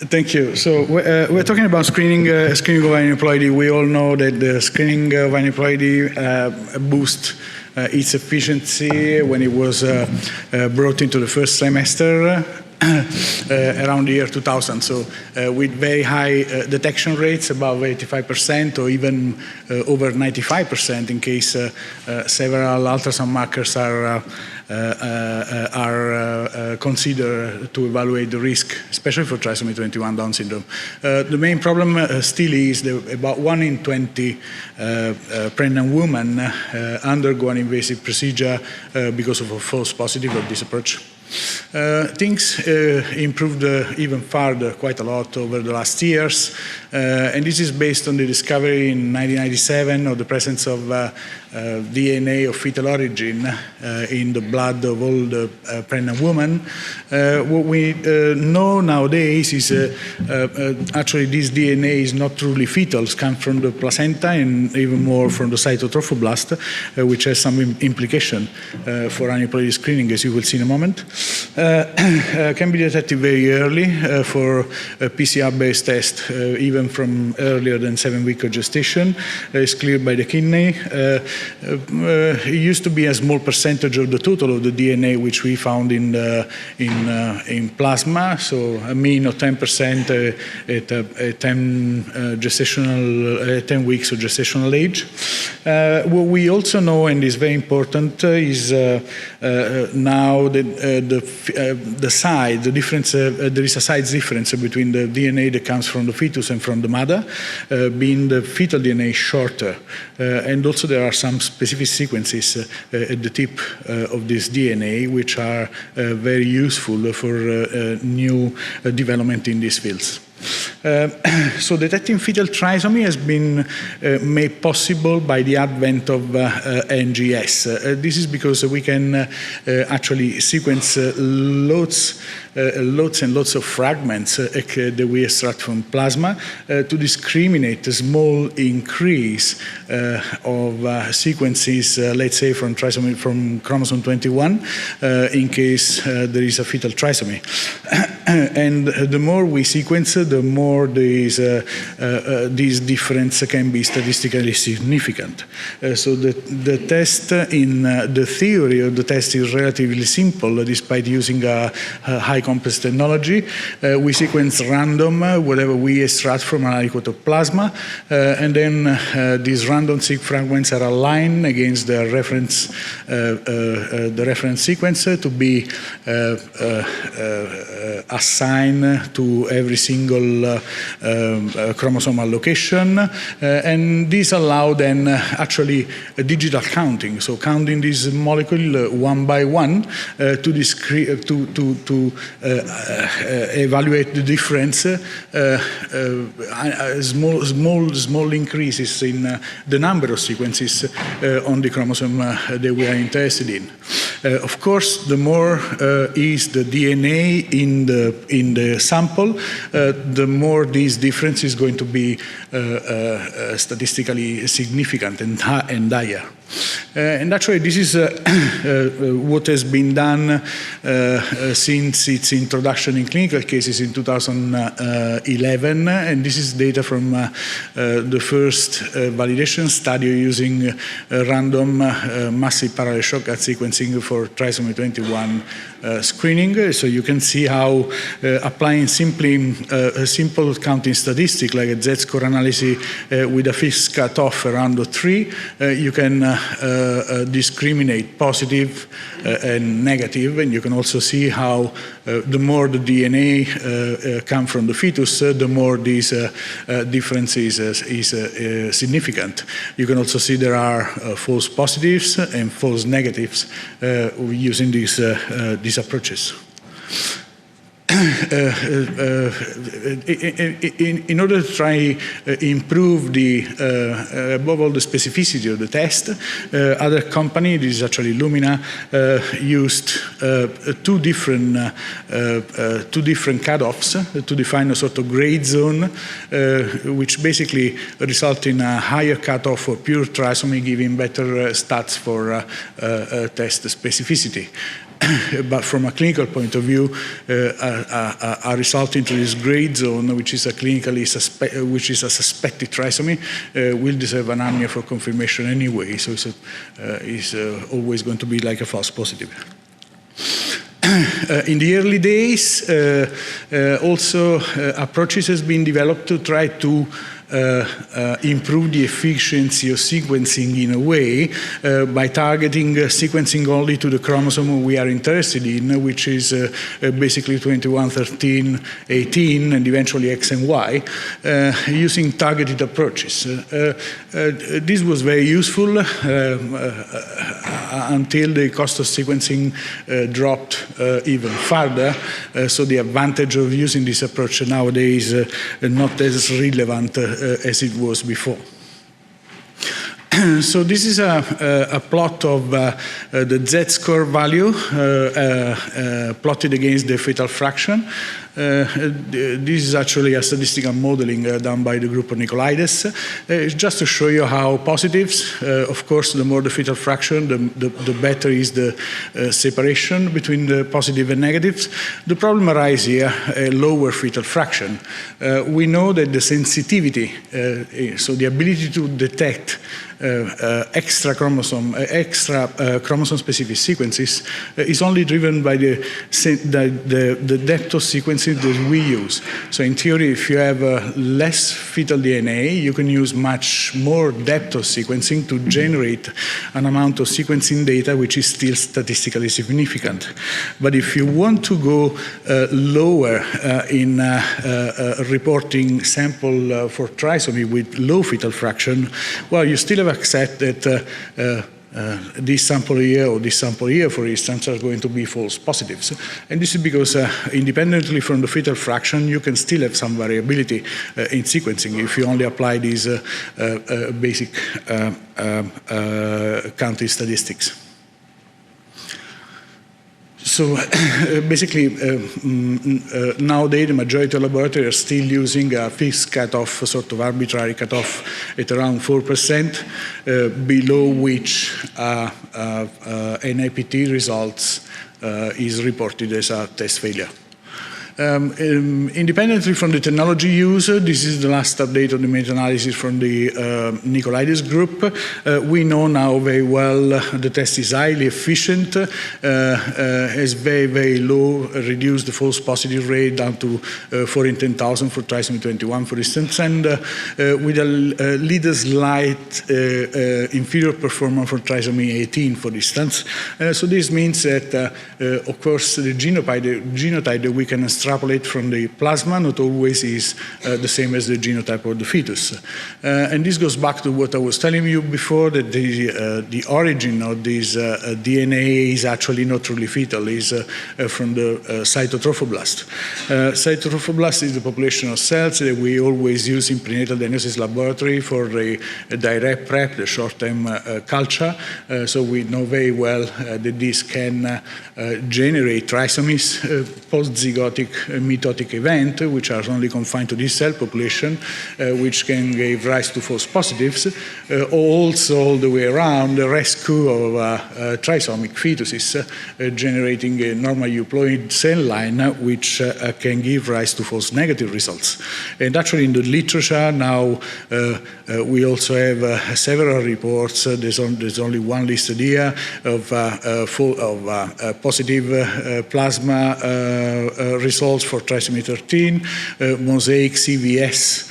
Thank you. So we're talking about screening of aneuploidy. We all know that the screening of aneuploidy boosts its efficiency when it was brought into the first semester around the year 2000. So with very high detection rates, above 85%, or even over 95% in case several ultrasound markers are considered to evaluate the risk, especially for trisomy 21 Down syndrome. The main problem still is that about 1 in 20 pregnant women undergo an invasive procedure because of a false positive of this approach. Things improved even further, quite a lot, over the last years, and this is based on the discovery in 1997 of the presence of DNA of fetal origin in the blood of all the pregnant women. What we know nowadays is actually this DNA is not truly fetal. It comes from the placenta and even more from the cytotrophoblast, which has some implication for aneuploidy screening, as you will see in a moment. Can be detected very early for a PCR-based test, even from earlier than 7 weeks of gestation. It's cleared by the kidney. It used to be a small percentage of the total of the DNA which we found in plasma, so a mean of 10% at 10 weeks of gestational age. What we also know, and is very important, is now that the size, the difference, there is a size difference between the DNA that comes from the fetus and from the mother, being the fetal DNA shorter. And also there are some specific sequences at the tip of this DNA which are very useful for new development in these fields. So detecting fetal trisomy has been made possible by the advent of NGS. This is because we can actually sequence lots and lots of fragments that we extract from plasma to discriminate a small increase of sequences, let's say from chromosome 21, in case there is a fetal trisomy. And the more we sequence, the more this difference can be statistically significant. So the test, in the theory of the test, is relatively simple, despite using a high complex technology. We sequence random whatever we extract from an aliquot of plasma, and then these random seq fragments are aligned against the reference sequence to be assigned to every single chromosomal location, and these allow then actually a digital counting, so counting this molecule one by one to evaluate the difference, small increases in the number of sequences on the chromosome that we are interested in. Of course, the more is the DNA in the sample, the more this difference is going to be statistically significant and higher. And actually, this is what has been done since its introduction in clinical cases in 2011, and this is data from the first validation study using random massive parallel shortcut sequencing for trisomy 21 screening. So you can see how applying a simple counting statistic like a Z-score analysis with a fixed cutoff around 3, you can discriminate positive and negative, and you can also see how the more the DNA come from the fetus, the more this difference is significant. You can also see there are false positives and false negatives using these approaches. In order to try improve above all the specificity of the test, other company, this is actually Lumina, used two different cutoffs to define a sort of gray zone, which basically result in a higher cutoff for pure trisomy, giving better stats for test specificity. but from a clinical point of view, a result into this gray zone, which is a suspected trisomy, will deserve an amnia for confirmation anyway. So it's always going to be like a false positive. In the early days, also approaches has been developed to try to improve the efficiency of sequencing in a way by targeting sequencing only to the chromosome we are interested in, which is basically 21, 13, 18, and eventually X and Y, using targeted approaches. This was very useful until the cost of sequencing dropped even further. So the advantage of using this approach nowadays is not as relevant as it was before. So this is a plot of the Z-score value plotted against the fetal fraction. This is actually a statistical modeling done by the group of Nicolaides. Just to show you how positives, of course, the more the fetal fraction, the better is the separation between the positive and negatives. The problem arises here, a lower fetal fraction. We know that the sensitivity, so the ability to detect extra chromosome-specific sequences is only driven by the depth of sequencing that we use. So in theory, if you have less fetal DNA, you can use much more depth of sequencing to generate an amount of sequencing data which is still statistically significant. But if you want to go lower in reporting sample for trisomy with low fetal fraction, well, you still have accept that this sample here or this sample here, for instance, are going to be false positives. And this is because independently from the fetal fraction, you can still have some variability in sequencing if you only apply these basic counting statistics. So basically, nowadays the majority of laboratories are still using a fixed cutoff, a sort of arbitrary cutoff at around 4%, below which an APT results is reported as a test failure. Independently from the technology used, this is the last update of the meta-analysis from the Nicolaides group. We know now very well the test is highly efficient, has very, very low, reduced the false positive rate down to 4 in 10,000 for trisomy 21, for instance, and with a little slight inferior performance for trisomy 18, for instance. So this means that, of course, the genotype that we can extrapolate from the plasma not always is the same as the genotype of the fetus. And this goes back to what I was telling you before, that the origin of this DNA is actually not truly fetal, is from the cytotrophoblast. Cytotrophoblast is the population of cells that we always use in prenatal diagnosis laboratory for the direct prep, the short-term culture. So we know very well that this can generate trisomies, post-zygotic mitotic event, which are only confined to this cell population, which can give rise to false positives, also all the way around the rescue of trisomic fetuses, generating a normal euploid cell line, which can give rise to false negative results. And actually in the literature now, we also have several reports, there's only one listed here, of positive plasma results for trisomy 13, mosaic CVS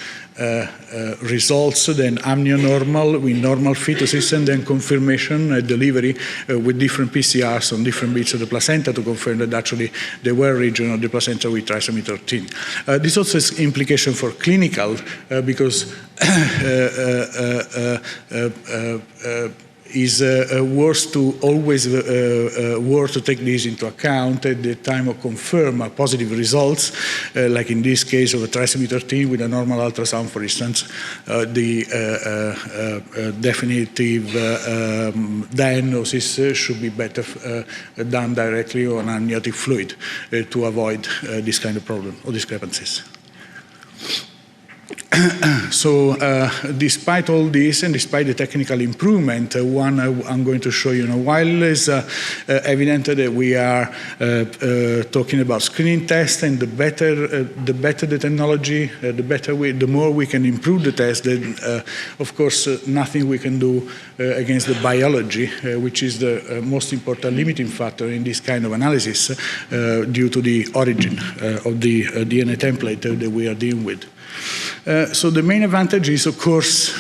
results, then amnionormal with normal fetuses, and then confirmation at delivery with different PCRs on different bits of the placenta to confirm that actually there were regions of the placenta with trisomy 13. This also has implication for clinical because is worth to always worth to take this into account at the time of confirm positive results, like in this case of a trisomy 13 with a normal ultrasound, for instance, the definitive diagnosis should be better done directly on amniotic fluid to avoid this kind of problem or discrepancies. So despite all this and despite the technical improvement, one I'm going to show you now, while it's evident that we are talking about screening tests, and the better the technology, the more we can improve the test, then of course nothing we can do against the biology, which is the most important limiting factor in this kind of analysis due to the origin of the DNA template that we are dealing with. So the main advantage is, of course,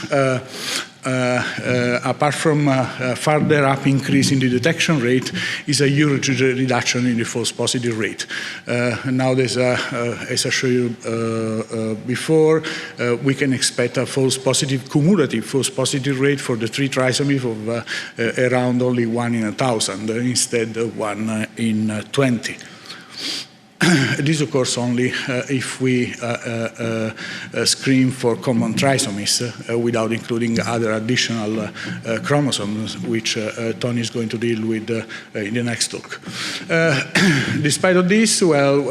apart from further up increase in the detection rate, is a huge reduction in the false positive rate. Nowadays, as I showed you before, we can expect a cumulative false positive rate for the 3 trisomies of around only 1 in 1,000 instead of 1 in 20. This, of course, only if we screen for common trisomies without including other additional chromosomes, which Tony is going to deal with in the next talk. Despite of this, well,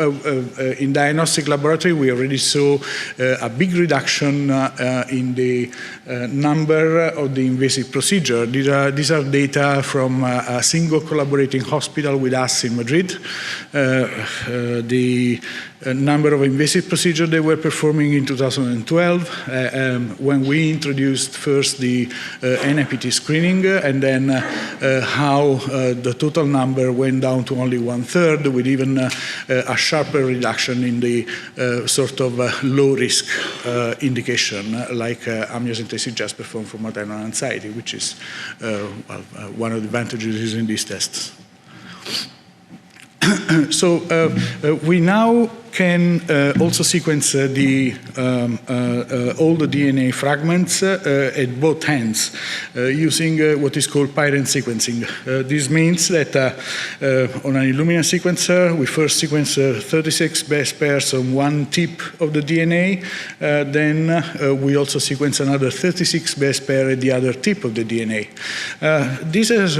in diagnostic laboratory, we already saw a big reduction in the number of the invasive procedure. These are data from a single collaborating hospital with us in Madrid. The number of invasive procedures they were performing in 2012 when we introduced first the NIPT screening, and then how the total number went down to only 1/3, with even a sharper reduction in the sort of low-risk indication, like amniocentesis just performed for maternal anxiety, which is one of the advantages in these tests. So we now can also sequence all the DNA fragments at both ends using what is called parent sequencing. This means that on an Illumina sequencer, we first sequence 36 base pairs on one tip of the DNA. Then we also sequence another 36 base pair at the other tip of the DNA. This has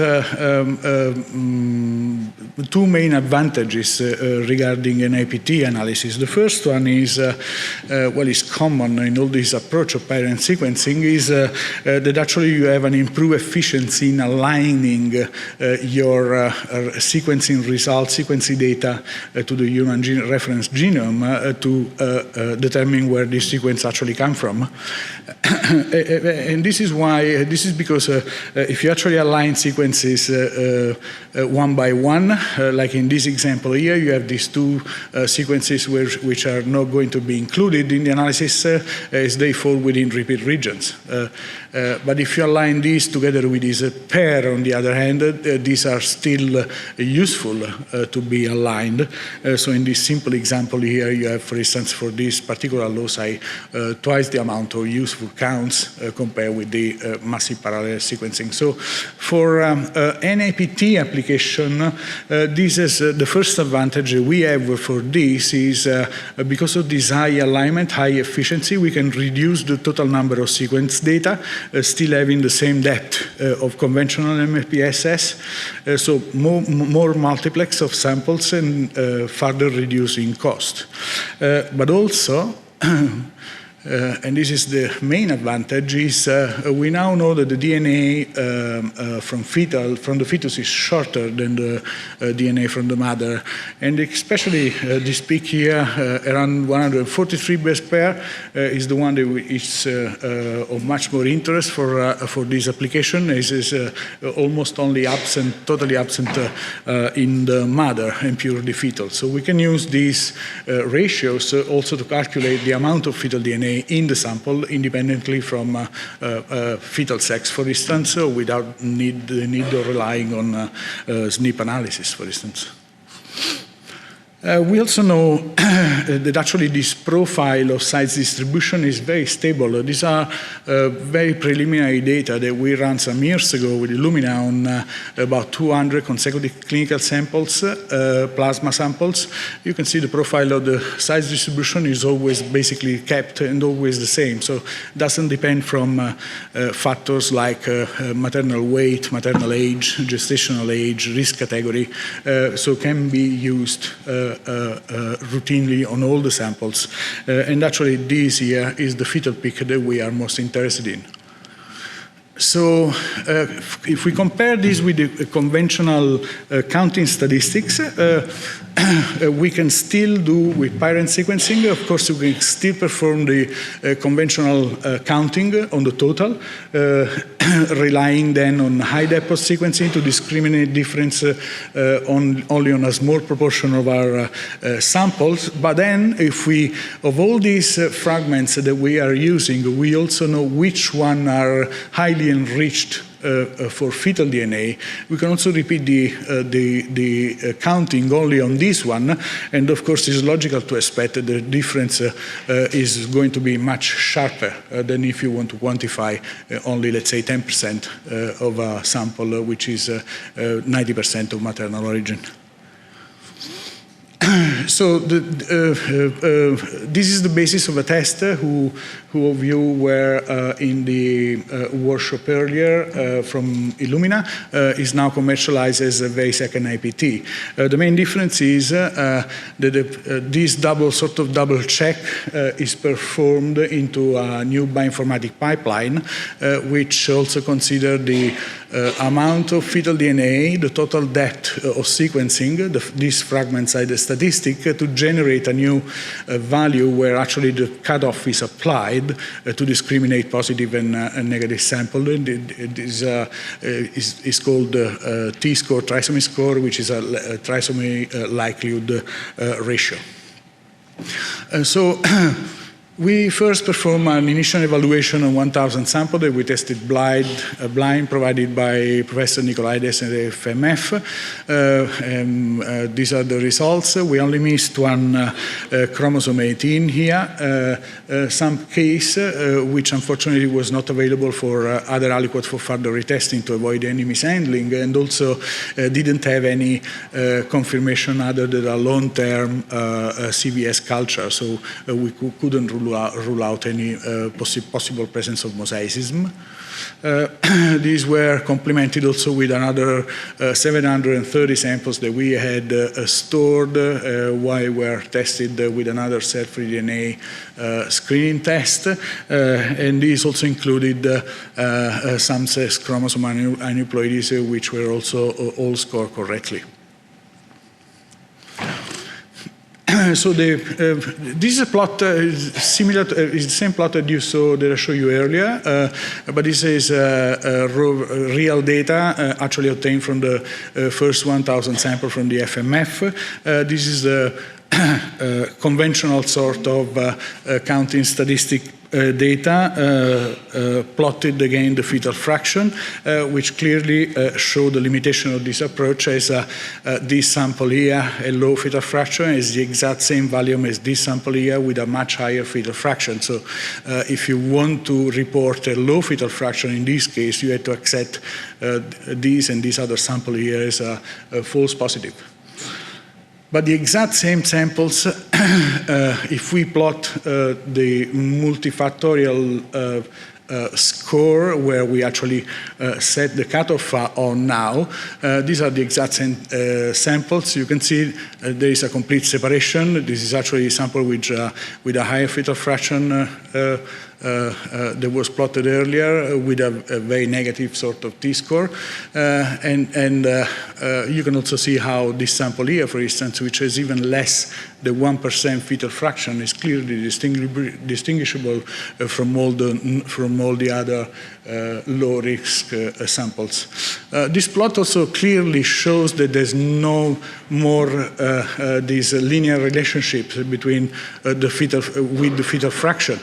two main advantages regarding NIPT analysis. The first one is, what is common in all this approach of parent sequencing, is that actually you have an improved efficiency in aligning your sequencing results, sequencing data to the human reference genome to determine where this sequence actually comes from. And this is why, this is because if you actually align sequences one by one, like in this example here, you have these two sequences which are not going to be included in the analysis as they fall within repeat regions. But if you align these together with this pair, on the other hand, these are still useful to be aligned. So in this simple example here, you have, for instance, for this particular loci, twice the amount of useful counts compared with the massive parallel sequencing. So for NIPT application, this is the first advantage we have for this is because of this high alignment, high efficiency, we can reduce the total number of sequence data, still having the same depth of conventional MPSS, so more multiplex of samples and further reducing cost. But also, and this is the main advantage, is we now know that the DNA from the fetus is shorter than the DNA from the mother. And especially this peak here, around 143 base pair, is the one that is of much more interest for this application. It is almost only absent, totally absent in the mother and purely fetal. So we can use these ratios also to calculate the amount of fetal DNA in the sample independently from fetal sex, for instance, without the need of relying on SNP analysis, for instance. We also know that actually this profile of size distribution is very stable. These are very preliminary data that we ran some years ago with Illumina on about 200 consecutive clinical samples, plasma samples. You can see the profile of the size distribution is always basically kept and always the same. So it doesn't depend from factors like maternal weight, maternal age, gestational age, risk category. So can be used routinely on all the samples. And actually this here is the fetal peak that we are most interested in. So if we compare this with the conventional counting statistics, we can still do with parent sequencing. Of course, we can still perform the conventional counting on the total, relying then on high depth sequencing to discriminate difference only on a small proportion of our samples. But then, if we, of all these fragments that we are using, we also know which one are highly enriched for fetal DNA, we can also repeat the counting only on this one, and of course it's logical to expect that the difference is going to be much sharper than if you want to quantify only, let's say, 10% of a sample, which is 90% of maternal origin. So this is the basis of a test. Who of you were in the workshop earlier from Illumina is now commercialized as a very second IPT. The main difference is that this double check is performed into a new bioinformatic pipeline, which also considers the amount of fetal DNA, the total depth of sequencing, these fragments are the statistic, to generate a new value where actually the cutoff is applied to discriminate positive and negative sample. It is called T-score, trisomy score, which is a trisomy likelihood ratio. So we first performed an initial evaluation on 1,000 samples that we tested blind provided by Professor Nicolaides at the FMF. These are the results. We only missed one chromosome 18 here, some case which unfortunately was not available for other aliquots for further retesting to avoid any mishandling, and also didn't have any confirmation other than a long-term CVS culture, so we couldn't rule out any possible presence of mosaicism. These were complemented also with another 730 samples that we had stored while we were tested with another cell-free DNA screening test, and these also included some sex chromosome aneuploidies, which were also all scored correctly. So this is a plot similar to is the same plot that you saw that I showed you earlier, but this is real data actually obtained from the first 1,000 sample from the FMF. This is the conventional sort of counting statistic data plotted again the fetal fraction, which clearly show the limitation of this approach, as this sample here, a low fetal fraction, is the exact same volume as this sample here with a much higher fetal fraction. So if you want to report a low fetal fraction in this case, you have to accept this and this other sample here as a false positive. But the exact same samples, if we plot the multifactorial score where we actually set the cutoff on now, these are the exact same samples. You can see there is a complete separation. This is actually a sample with a higher fetal fraction that was plotted earlier with a very negative sort of T-score. And you can also see how this sample here, for instance, which is even less than 1% fetal fraction, is clearly distinguishable from all the other low-risk samples. This plot also clearly shows that there's no more these linear relationships between the fetal fraction.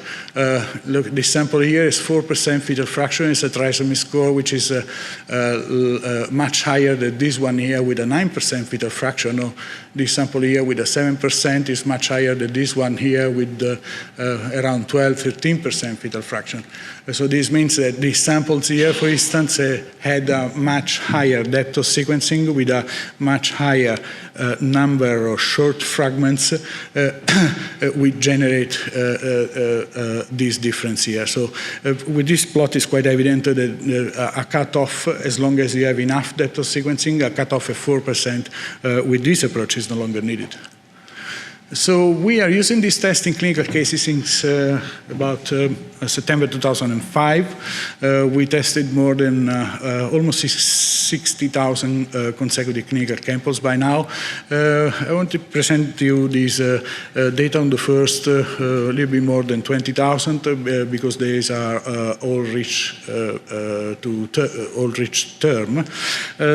Look, this sample here is 4% fetal fraction. It's a trisomy score, which is much higher than this one here with a 9% fetal fraction. Or this sample here with a 7% is much higher than this one here with around 12-13% fetal fraction. So this means that these samples here, for instance, had a much higher depth of sequencing with a much higher number of short fragments which generate this difference here. So with this plot, it's quite evident that a cutoff, as long as you have enough depth of sequencing, a cutoff of 4% with this approach is no longer needed. So we are using this test in clinical cases since about September 2005. We tested more than almost 60,000 consecutive clinical campos by now. I want to present to you this data on the first little bit more than 20,000 because these are all reached term.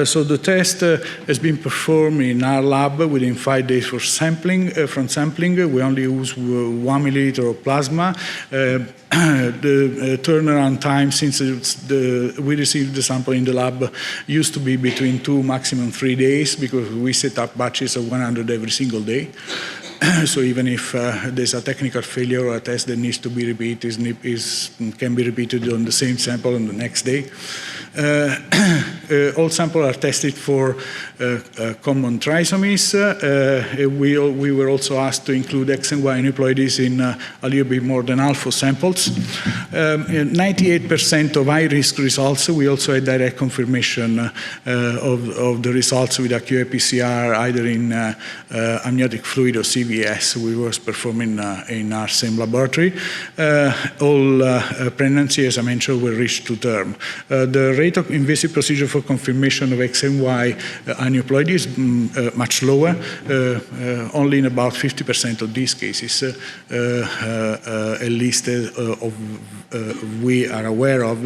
So the test has been performed in our lab within 5 days for sampling. From sampling, we only use 1 milliliter of plasma. The turnaround time since we received the sample in the lab used to be between 2, maximum 3 days because we set up batches of 100 every single day. So even if there's a technical failure or a test that needs to be repeated, can be repeated on the same sample on the next day. All samples are tested for common trisomies. We were also asked to include X and Y aneuploidies in a little bit more than half of samples. 98% of high-risk results, we also had direct confirmation of the results with a QA-PCR either in amniotic fluid or CVS. We was performing in our same laboratory. All pregnancy, as I mentioned, were reached to term. The rate of invasive procedure for confirmation of X and Y aneuploidy is much lower. Only in about 50% of these cases, at least we are aware of,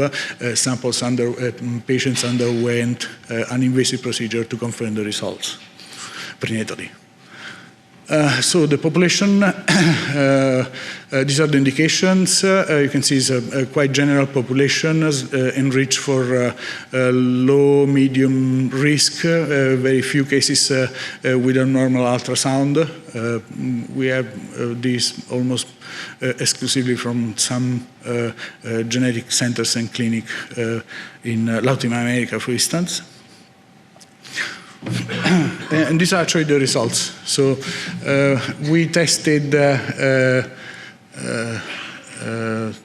patients underwent an invasive procedure to confirm the results prenatally. So the population, these are the indications. You can see it's a quite general population enriched for low, medium risk, very few cases with a normal ultrasound. We have these almost exclusively from some genetic centers and clinic in Latin America, for instance. And these are actually the results. So we tested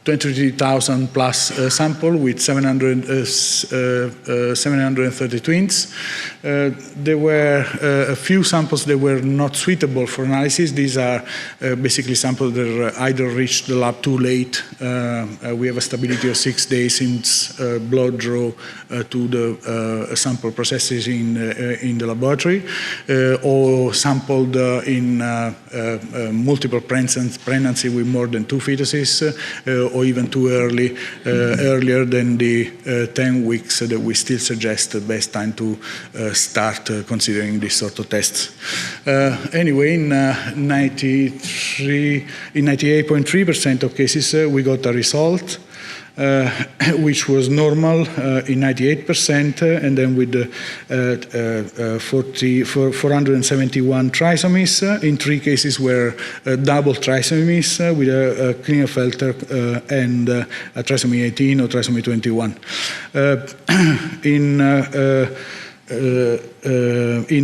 23,000 plus sample with 730 twins. There were a few samples that were not suitable for analysis. These are basically samples that either reached the lab too late. We have a stability of 6 days since blood draw to the sample processes in the laboratory, or sampled in multiple pregnancy with more than 2 fetuses, or even too early, earlier than the 10 weeks that we still suggest the best time to start considering this sort of tests. Anyway, in 98.3% of cases, we got a result. Which was normal in 98%, and then with 471 trisomies. In 3 cases were double trisomies with a Klinefelter and a trisomy 18 or trisomy 21. In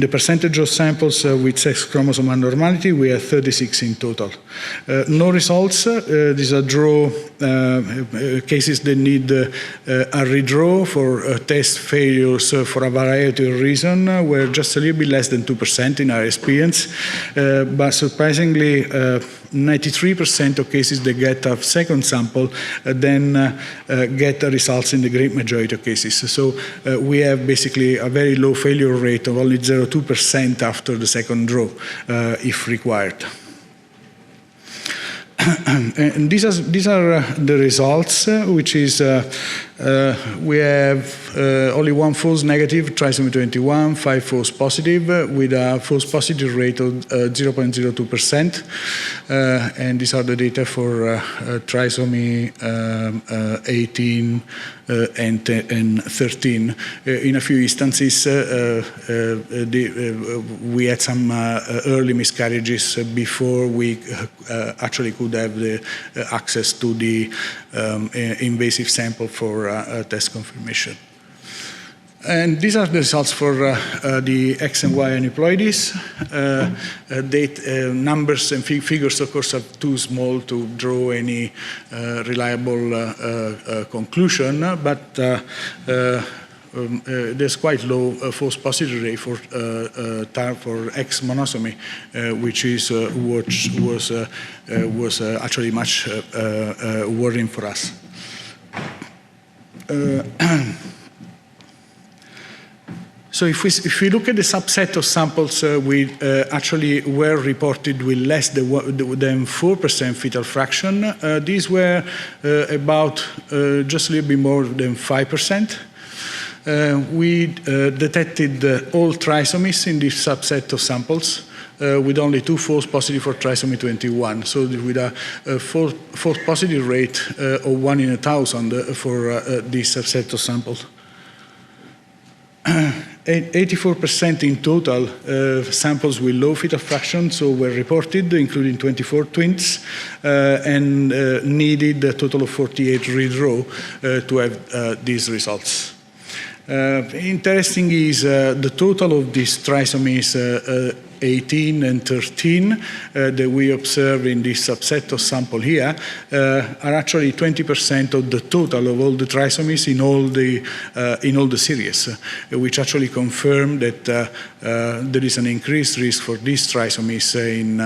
the percentage of samples with sex chromosome abnormality, we have 36 in total. No results. These are draw cases that need a redraw for test failures for a variety of reasons. We're just a little bit less than 2% in our experience, but surprisingly, 93% of cases that get a second sample then get the results in the great majority of cases. So we have basically a very low failure rate of only 0.2% after the second draw, if required. And these are the results, which is we have only 1 false negative, trisomy 21, 5 false positive, with a false positive rate of 0.02%. And these are the data for trisomy 18 and 13. In a few instances, we had some early miscarriages before we actually could have the access to the invasive sample for test confirmation. And these are the results for the X and Y aneuploidies. Numbers and figures, of course, are too small to draw any reliable conclusion, but there's quite low false positive rate for X monosomy, which is what was actually much worrying for us. So if we look at the subset of samples we actually were reported with less than 4% fetal fraction, these were about just a little bit more than 5%. We detected all trisomies in this subset of samples with only 2 false positive for trisomy 21. So with a false positive rate of 1 in 1,000 for this subset of samples. 84% in total samples with low fetal fraction were reported, including 24 twins, and needed a total of 48 redraw to have these results. Interesting is the total of these trisomies 18 and 13 that we observe in this subset of sample here are actually 20% of the total of all the trisomies in all the series, which actually confirm that there is an increased risk for these trisomies in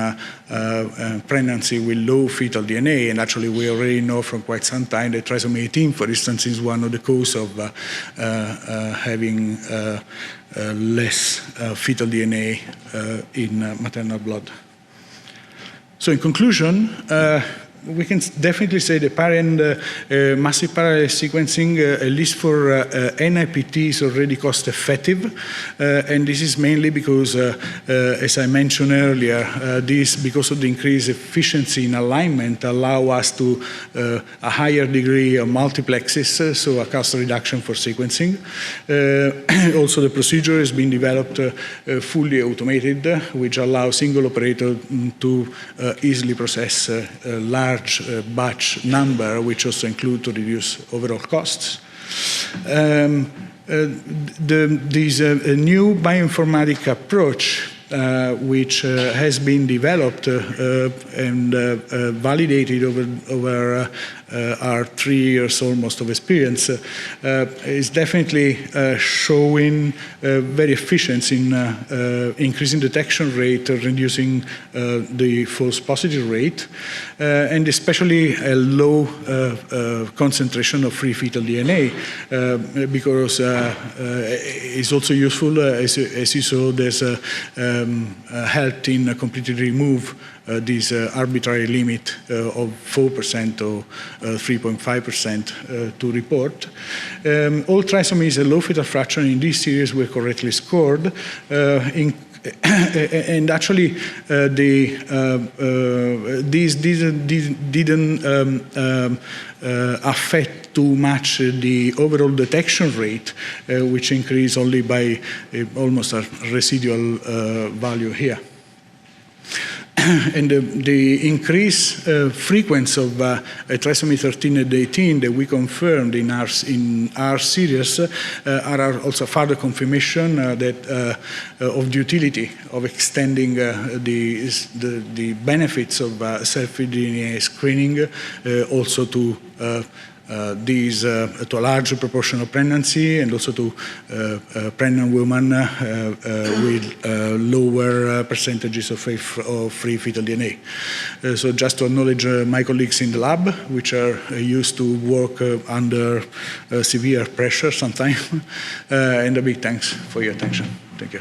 pregnancy with low fetal DNA. And actually, we already know from quite some time that trisomy 18, for instance, is one of the causes of having less fetal DNA in maternal blood. So in conclusion, we can definitely say the massive parallel sequencing, at least for NIPT, is already cost effective. And this is mainly because, as I mentioned earlier, because of the increased efficiency in alignment, allow us to a higher degree of multiplexes, so a cost reduction for sequencing. Also, the procedure has been developed fully automated, which allows single operator to easily process large batch number, which also include to reduce overall costs. This new bioinformatic approach, which has been developed and validated over our 3 years almost of experience, is definitely showing very efficient in increasing detection rate, reducing the false positive rate, and especially a low concentration of free fetal DNA, because it's also useful, as you saw, there's helped in completely remove this arbitrary limit of 4% or 3.5% to report. All trisomies and low fetal fraction in this series were correctly scored. And actually, these didn't affect too much the overall detection rate, which increased only by almost a residual value here. And the increased frequency of trisomy 13 and 18 that we confirmed in our series are also further confirmation that of the utility of extending the benefits of self-DNA screening also to to a larger proportion of pregnancy, and also to pregnant women with lower percentages of free fetal DNA. So just to acknowledge my colleagues in the lab, which are used to work under severe pressure sometimes, and a big thanks for your attention. Thank you.